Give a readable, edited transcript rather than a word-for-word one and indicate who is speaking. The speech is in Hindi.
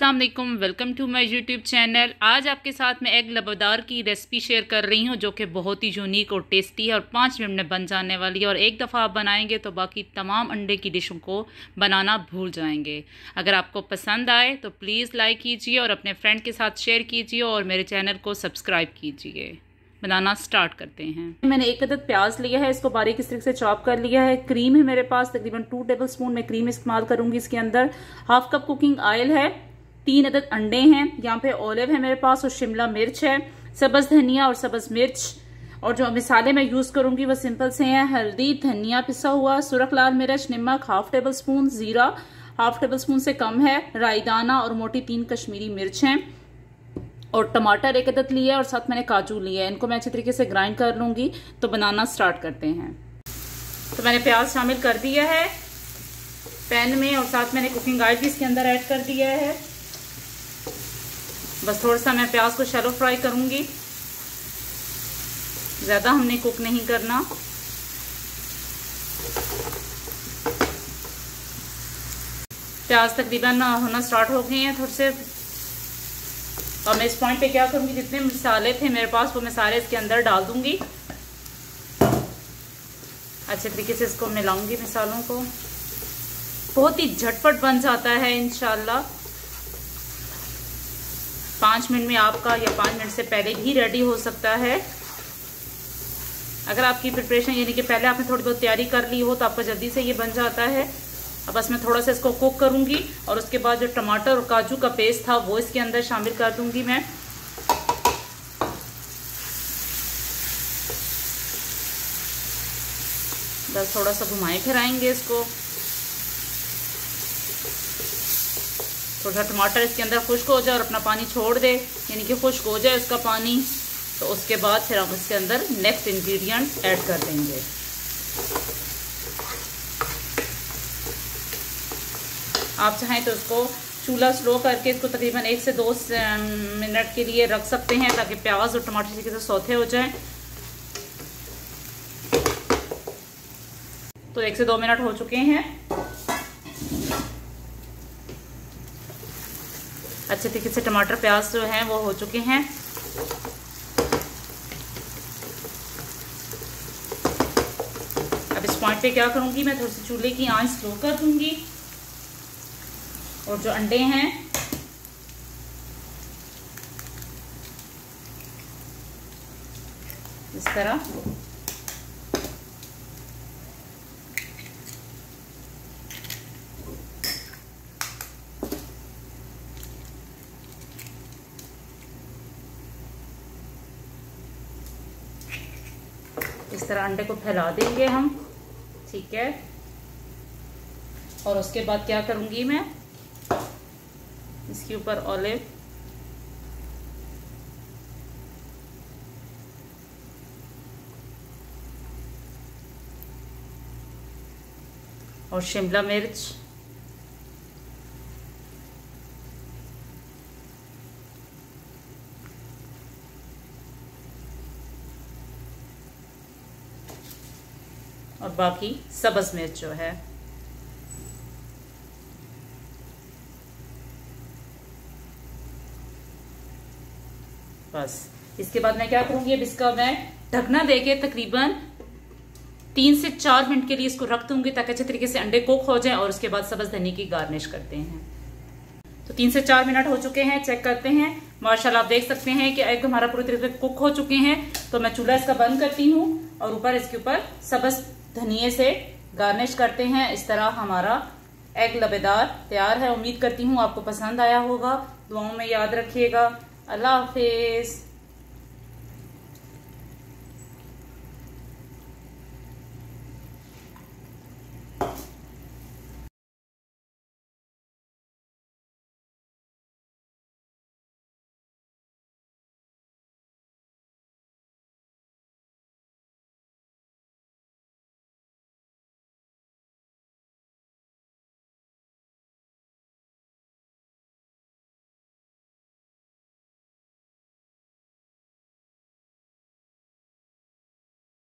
Speaker 1: अस्सलाम वालेकुम, welcome to my YouTube channel. आज आपके साथ मैं एग लबादार की रेसिपी शेयर कर रही हूं जो कि बहुत ही यूनिक और टेस्टी है और 5 मिनट में बन जाने वाली है। और एक दफ़ा आप बनाएंगे तो बाकी तमाम अंडे की डिशों को बनाना भूल जाएंगे। अगर आपको पसंद आए तो प्लीज़ लाइक कीजिए और अपने फ्रेंड के साथ शेयर कीजिए और मेरे चैनल को सब्सक्राइब कीजिए। बनाना स्टार्ट करते हैं। मैंने एक अदद प्याज लिया है, इसको बारीक इस तरीके से चॉप कर लिया है। क्रीम है मेरे पास, तकरीबन 2 टेबलस्पून मैं क्रीम इस्तेमाल करूंगी इसके अंदर। हाफ कप कुकिंग ऑयल है, 3 अदद अंडे हैं, यहाँ पे ऑलिव है मेरे पास और शिमला मिर्च है, सब्ज धनिया और सब्ज मिर्च। और जो मसाले मैं यूज करूंगी वो सिंपल से हैं, हल्दी, धनिया पिसा हुआ, सुरख लाल मिर्च, नमक हाफ टेबल स्पून, जीरा हाफ टेबल स्पून से कम है, राईदाना और मोटी 3 कश्मीरी मिर्च हैं और टमाटर एक अदद लिया है और साथ मैंने काजू लिया है। इनको मैं अच्छी तरीके से ग्राइंड कर लूंगी। तो बनाना स्टार्ट करते हैं। तो मैंने प्याज शामिल कर दिया है पैन में और साथ मैंने कुकिंग ऑयल भी इसके अंदर ऐड कर दिया है। बस थोड़ा सा मैं प्याज को शैलो फ्राई करूंगी, ज्यादा हमने कुक नहीं करना। प्याज तकरीबन होना स्टार्ट हो गए हैं थोड़े से। और मैं इस पॉइंट पे क्या करूंगी, जितने मसाले थे मेरे पास वो मैं सारे इसके अंदर डाल दूंगी। अच्छे तरीके से इसको मिलाऊंगी मसालों को। बहुत ही झटपट बन जाता है इंशाल्लाह। 5 मिनट में आपका या 5 मिनट से पहले भी रेडी हो सकता है। अगर आपकी प्रिपरेशन यानी कि पहले आपने थोड़ी बहुत तैयारी कर ली हो तो आपका जल्दी से ये बन जाता है। अब बस मैं थोड़ा सा इसको कुक करूंगी और उसके बाद जो टमाटर और काजू का पेस्ट था वो इसके अंदर शामिल कर दूंगी मैं। बस थोड़ा सा घुमाए फिराएंगे इसको। थोड़ा सा टमाटर इसके अंदर खुश्क हो जाए और अपना पानी छोड़ दे, यानी कि खुश्क हो जाए उसका पानी, तो उसके बाद फिर हम इसके अंदर नेक्स्ट इंग्रेडिएंट ऐड कर देंगे। आप चाहें तो इसको चूल्हा स्लो करके इसको तकरीबन 1 से 2 मिनट के लिए रख सकते हैं ताकि प्याज और टमाटर के साथ सौते हो जाएं। तो 1 से 2 मिनट हो चुके हैं। अच्छे तरीके से टमाटर प्याज जो हैं वो हो चुके हैं। अब इस पॉइंट पे क्या करूंगी, मैं थोड़ी सी चूल्हे की आंच स्लो कर दूंगी और जो अंडे हैं इस तरह अंडे को फैला देंगे हम, ठीक है। और उसके बाद क्या करूंगी मैं, इसके ऊपर ऑलिव और शिमला मिर्च और बाकी सब्ज मिर्च जो है। बस इसके बाद मैं क्या करूंगी, अब इसका मैं ढकना देके तकरीबन 3 से 4 मिनट के लिए इसको रख दूंगी ताकि अच्छे तरीके से अंडे कुक हो जाएं। और उसके बाद सब्ज धनिया की गार्निश करते हैं। तो 3 से 4 मिनट हो चुके हैं, चेक करते हैं। माशाल्लाह आप देख सकते हैं कि एग हमारा पूरी तरीके से कुक हो चुके हैं। तो मैं चूल्हा इसका बंद करती हूँ और ऊपर इसके ऊपर सब्ज धनिये से गार्निश करते हैं। इस तरह हमारा एग लबेदार तैयार है। उम्मीद करती हूँ आपको पसंद आया होगा। दुआओं में याद रखिएगा। अल्लाह हाफिज।